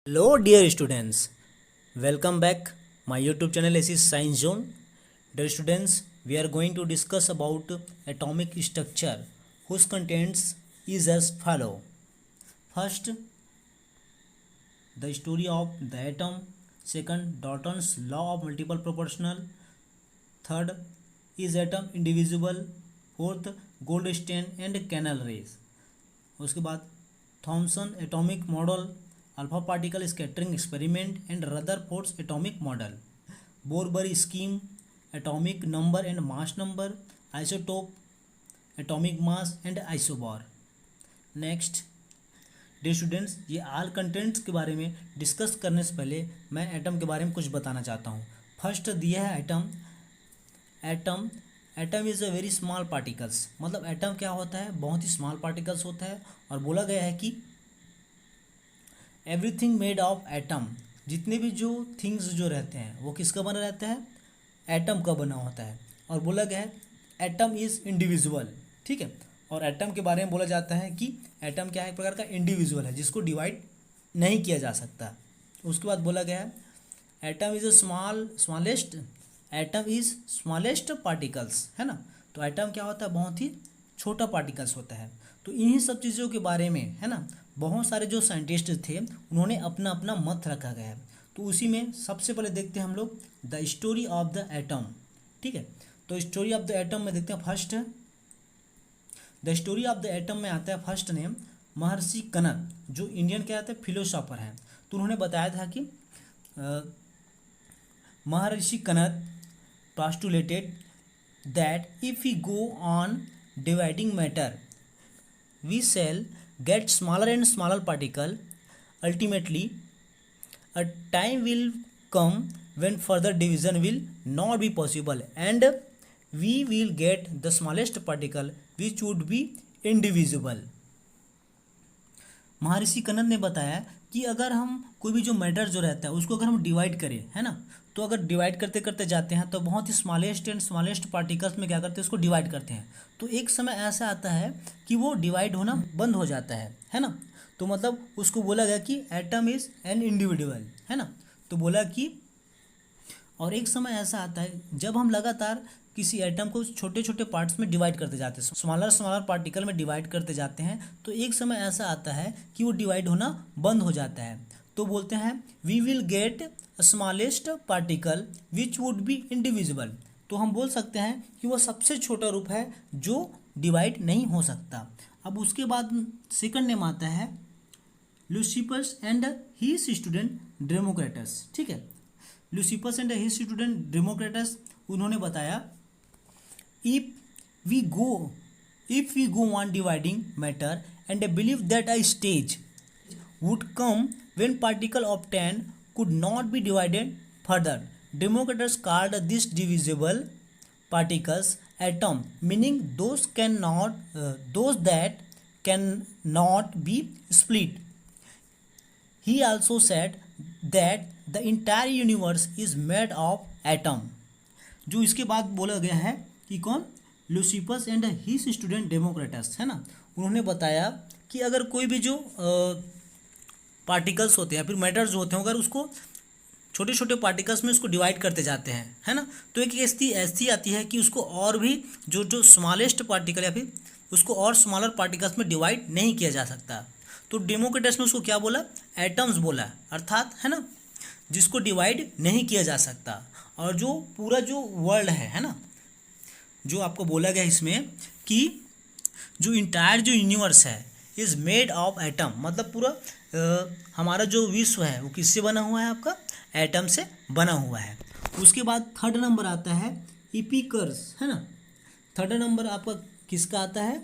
Hello dear students, welcome back my YouTube channel is Science Zone. Dear students, we are going to discuss about atomic structure whose contents is as follow. First, the story of the atom. Second, Dalton's law of multiple proportional. Third, is atom indivisible. Fourth, Goldstein and canal rays. उसके बाद Thomson atomic model, alpha particle scattering experiment and Rutherford's atomic model, Bohr Bury scheme, atomic number and mass number, isotope, atomic mass and isobar. Next dear students, ये all contents के बारे में discuss करने से पहले मैं एटम के बारे में कुछ बताना चाहता हूँ. फर्स्ट दिया है atom is a very small particles. मतलब एटम क्या होता है, बहुत ही स्मॉल पार्टिकल्स होता है. और बोला गया है कि एवरीथिंग मेड ऑफ एटम, जितने भी जो थिंग्स जो रहते हैं वो किसका बना रहता है, एटम का बना होता है. और बोला गया है एटम इज़ इंडिविजुअल. ठीक है, और एटम के बारे में बोला जाता है कि एटम क्या है, एक प्रकार का इंडिविजुअल है जिसको डिवाइड नहीं किया जा सकता. उसके बाद बोला गया है atom is a smallest particles, है ना. तो एटम क्या होता है, बहुत ही छोटा पार्टिकल्स होता है. तो इन्हीं सब चीज़ों के बारे में, है ना, बहुत सारे जो साइंटिस्ट थे उन्होंने अपना अपना मत रखा गया है. तो उसी में सबसे पहले देखते हैं हम लोग the story of the atom. ठीक है, तो स्टोरी ऑफ द एटम में देखते हैं. First the story of the atom में आता है फर्स्ट नेम महर्षि कनद, जो इंडियन क्या आते हैं फिलोसोफर हैं. तो उन्होंने बताया था कि महर्षि कनद postulated that if we go on dividing matter we shall get smaller and smaller particle. Ultimately a time will come when further division will not be possible and we will get the smallest particle which would be indivisible. महर्षि कनद ने बताया कि अगर हम कोई भी जो matter जो रहता है उसको अगर हम डिवाइड करें, है ना, तो अगर डिवाइड करते करते जाते हैं तो बहुत ही स्मॉलेस्ट पार्टिकल्स में क्या करते हैं, उसको डिवाइड करते हैं. तो एक समय ऐसा आता है कि वो डिवाइड होना बंद हो जाता है ना. तो मतलब उसको बोला गया कि एटम इज़ एन इंडिविजुअल, है ना. तो बोला कि और एक समय ऐसा आता है जब हम लगातार किसी एटम को छोटे छोटे पार्ट्स में डिवाइड करते जाते हैं, स्मॉलर पार्टिकल में डिवाइड करते जाते हैं, तो एक समय ऐसा आता है कि वो डिवाइड होना बंद हो जाता है. तो बोलते हैं we will get smallest particle which would be indivisible. तो हम बोल सकते हैं कि वह सबसे छोटा रूप है जो डिवाइड नहीं हो सकता. अब उसके बाद सेकंड नेम आता है Leucippus and his student Democritus. ठीक है, Leucippus and his student Democritus, उन्होंने बताया if we go on dividing matter and believe that a stage would come when particle of 10 could not be divided further. Democritus called this divisible particles atom, meaning those that cannot be split. He also said that the entire universe is made of atom. जो इसके बाद बोला गया है कि कौन, लुसिफस and his student Democritus, है ना. उन्होंने बताया कि अगर कोई भी जो पार्टिकल्स होते हैं फिर मैटर्स जो होते हैं, अगर उसको छोटे छोटे पार्टिकल्स में उसको डिवाइड करते जाते हैं, है ना, तो एक स्थिति ऐसी आती है कि उसको और भी जो स्मॉलेस्ट पार्टिकल या फिर उसको और स्मॉलर पार्टिकल्स में डिवाइड नहीं किया जा सकता. तो डेमोक्रेटस ने उसको क्या बोला, एटम्स बोला, अर्थात, है ना, जिसको डिवाइड नहीं किया जा सकता. और जो पूरा जो वर्ल्ड है ना, जो आपको बोला गया इसमें कि जो इंटायर जो यूनिवर्स है इज़ मेड ऑफ एटम, मतलब पूरा हमारा जो विश्व है वो किससे बना हुआ है, आपका एटम से बना हुआ है. उसके बाद थर्ड नंबर आता है इपिकर्स, है ना. थर्ड नंबर आपका किसका आता है,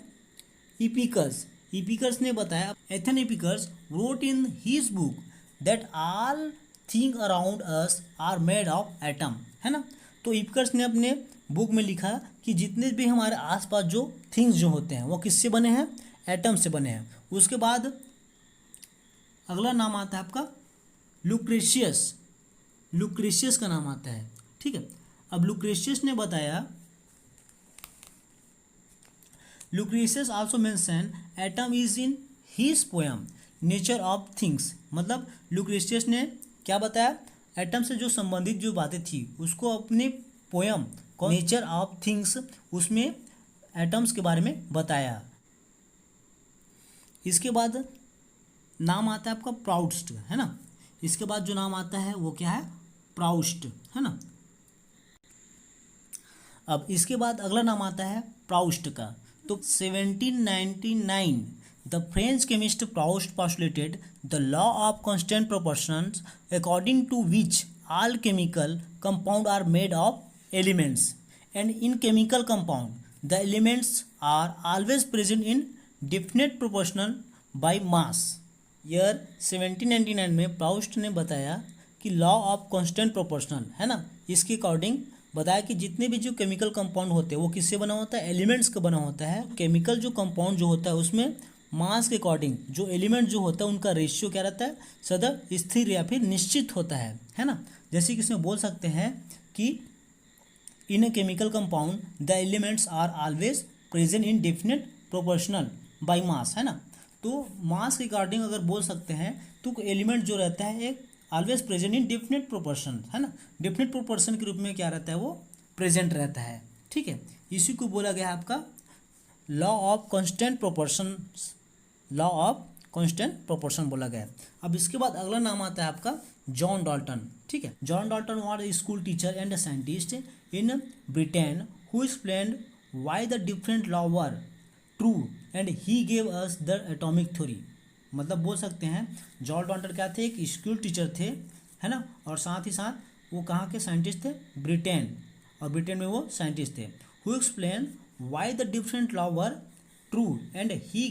इपिकर्स ने बताया Ethan इपिकर्स wrote in his book that all things around us are made of atom, है ना. तो इपिकर्स ने अपने बुक में लिखा कि जितने भी हमारे आसपास जो थिंग्स जो होते हैं वो किससे बने हैं, एटम से बने हैं. उसके बाद अगला नाम आता है आपका लुक्रेशियस का नाम आता है. ठीक है, अब लुक्रेशियस ने बताया Lucretius also mention atom is in his poem nature of things, मतलब लुक्रेशियस ने क्या बताया, एटम से जो संबंधित जो बातें थी उसको अपने पोयम नेचर ऑफ थिंग्स उसमें एटम्स के बारे में बताया। इसके बाद नाम आता है आपका प्राउस्ट, है ना। इसके बाद जो नाम आता है वो क्या है, प्राउस्ट, है ना। अब इसके बाद अगला नाम आता है प्राउस्ट का। तो 1799 the French chemist Proust postulated the law of constant proportions according to which all chemical compound are made of elements, and in chemical compound the elements are always present in definite proportional by mass। Year 1799 में Proust ने बताया कि law of constant proportional, है ना, इसके according बताया कि जितने भी जो केमिकल कंपाउंड होते हैं वो किससे बना होता है, एलिमेंट्स का बना होता है। केमिकल जो कंपाउंड जो होता है उसमें मास के अकॉर्डिंग जो एलिमेंट जो होता है उनका रेशियो क्या रहता है, सदा स्थिर या फिर निश्चित होता है ना। जैसे कि इसमें बोल सकते हैं कि in a chemical compound the elements are always present in definite proportional by mass, है ना। तो मास के अकॉर्डिंग अगर बोल सकते हैं तो एलिमेंट जो रहता है एक always present in definite proportion, है ना। डेफिनेट प्रोपोर्शन के रूप में क्या रहता है, वो प्रेजेंट रहता है, ठीक है। इसी को बोला गया है आपका law of constant proportion, law of constant proportion बोला गया है। अब इसके बाद अगला नाम आता है आपका जॉन डाल्टन, ठीक है। John Dalton was a school teacher and a scientist in Britain who explained why the different law were true and he gave us the atomic theory. मतलब बोल सकते हैं जॉन डाल्टन क्या थे, एक स्कूल टीचर थे, है ना, और साथ ही साथ वो कहाँ के साइंटिस्ट थे, ब्रिटेन, और ब्रिटेन में वो साइंटिस्ट थे। Who explain why the different law were true and he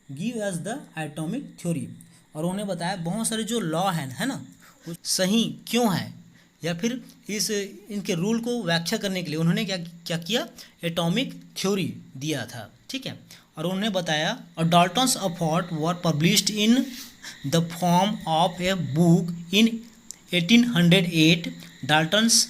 give us the atomic theory. और उन्होंने बताया बहुत सारे जो लॉ है ना, वो सही क्यों है, या फिर इस इनके रूल को व्याख्या करने के लिए उन्होंने क्या किया, एटॉमिक थ्योरी दिया था, ठीक है। और उन्होंने बताया और Dalton's effort were published in the form of a book in 1808। Dalton's,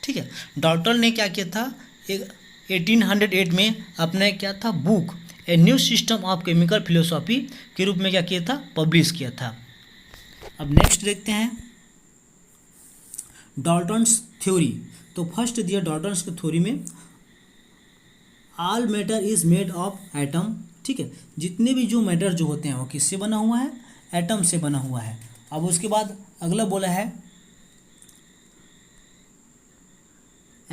ठीक है, डाल्टन ने क्या किया था, एक 1808 में अपने क्या था book a new system of chemical philosophy के रूप में क्या किया था, पब्लिश किया था। अब नेक्स्ट देखते हैं डाल्टन्स थ्योरी। तो फर्स्ट दिया डाल्टन्स की थ्योरी में all matter is made of atom, ठीक है। जितने भी जो मैटर जो होते हैं वो किससे बना हुआ है, एटम से बना हुआ है। अब उसके बाद अगला बोला है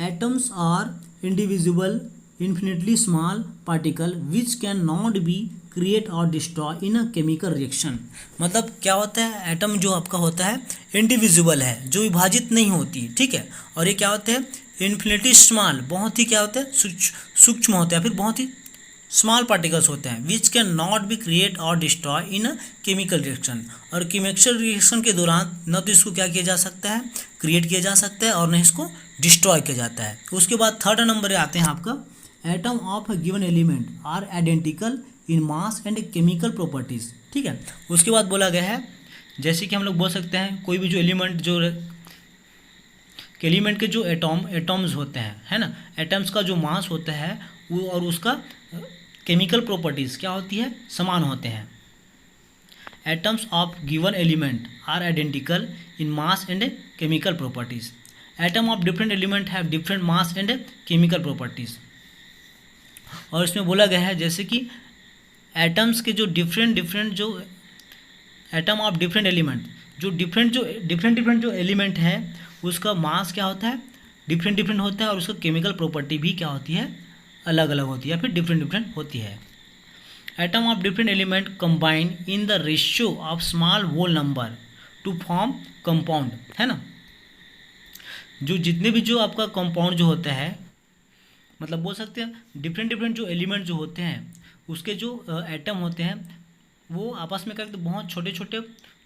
atoms are individual infinitely small particle which can not be create or destroy in a chemical reaction। मतलब क्या होता है, एटम जो आपका होता है इंडिविजुअल है, जो विभाजित नहीं होती, ठीक है। और ये क्या होते हैं, इन्फिनिटी स्मॉल, बहुत ही क्या होता है, सूक्ष्म होते हैं, फिर बहुत ही स्मॉल पार्टिकल्स होते हैं। Which can not be create or destroy in a chemical reaction. और केमिकल रिएक्शन के दौरान न तो इसको क्या किया जा सकता है, क्रिएट किया जा सकता है, और न इसको डिस्ट्रॉय किया जाता है। उसके बाद थर्ड नंबर आते हैं आपका atom of a given element are identical in mass and chemical properties, ठीक है। उसके बाद बोला गया है जैसे कि हम लोग बोल सकते हैं कोई भी जो एलिमेंट के जो एटम्स होते हैं, है ना, एटम्स का जो मास होता है वो और उसका केमिकल प्रॉपर्टीज क्या होती है, समान होते हैं। Atoms of given element are identical in mass and chemical properties. Atom of different element have different mass and chemical properties. और इसमें बोला गया है जैसे कि एटम्स के जो डिफरेंट जो एटम ऑफ डिफरेंट एलिमेंट जो डिफरेंट जो एलिमेंट है उसका मास क्या होता है, डिफरेंट होता है, और उसका केमिकल प्रॉपर्टी भी क्या होती है, अलग अलग होती है, या फिर डिफरेंट होती है। Atom of different element combine in the ratio of small whole number to form compound, है ना। जो जितने भी जो आपका कंपाउंड जो होता है, मतलब बोल सकते हैं डिफरेंट जो एलिमेंट जो होते हैं उसके जो एटम होते हैं वो आपस में क्या करते हैं, बहुत छोटे छोटे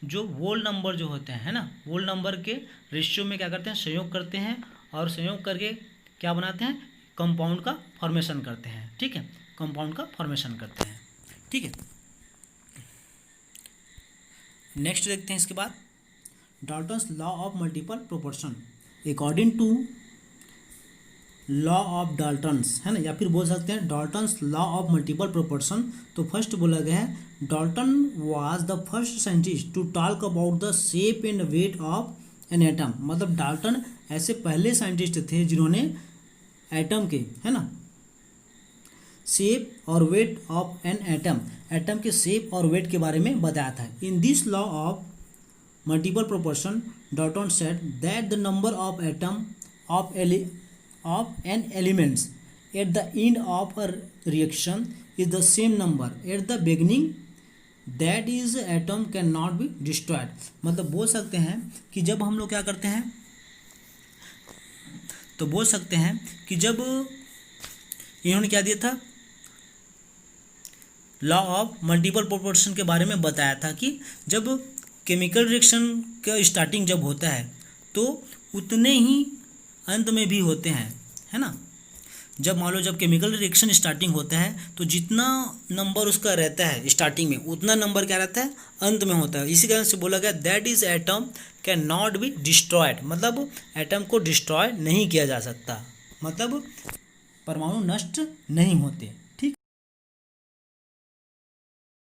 जो होल नंबर जो होते हैं, है ना, होल नंबर के रेशियो में क्या करते हैं, संयोग करते हैं, और संयोग करके क्या बनाते हैं, कंपाउंड का फॉर्मेशन करते हैं, ठीक है, कंपाउंड का फॉर्मेशन करते हैं, ठीक है। नेक्स्ट देखते हैं इसके बाद Dalton's law of multiple proportion. According to law of Dalton's, है ना, या फिर बोल सकते हैं Dalton's law of multiple proportion. तो फर्स्ट बोला गया है Dalton was the first scientist to talk about the shape and weight of an atom. मतलब डाल्टन ऐसे पहले साइंटिस्ट थे जिन्होंने एटम के, है ना, शेप और wait of an atom, atom के शेप और वेट के बारे में बताया था। In this law of multiple proportion Dalton said that the number of atom of an elements at the end of a reaction is the same number at the beginning, that is atom cannot be destroyed। मतलब बोल सकते हैं कि जब हम लोग क्या करते हैं, तो बोल सकते हैं कि जब इन्होंने क्या दिया था, लॉ ऑफ मल्टीपल प्रोपोर्शन के बारे में बताया था कि जब केमिकल रिएक्शन का स्टार्टिंग जब होता है तो उतने ही अंत में भी होते हैं, है ना। जब मान लो जब केमिकल रिएक्शन स्टार्टिंग होता है तो जितना नंबर उसका रहता है स्टार्टिंग में उतना नंबर क्या रहता है अंत में होता है। इसी कारण से बोला गया that is atom can not be destroyed, मतलब एटम को डिस्ट्रॉय नहीं किया जा सकता, मतलब परमाणु नष्ट नहीं होते।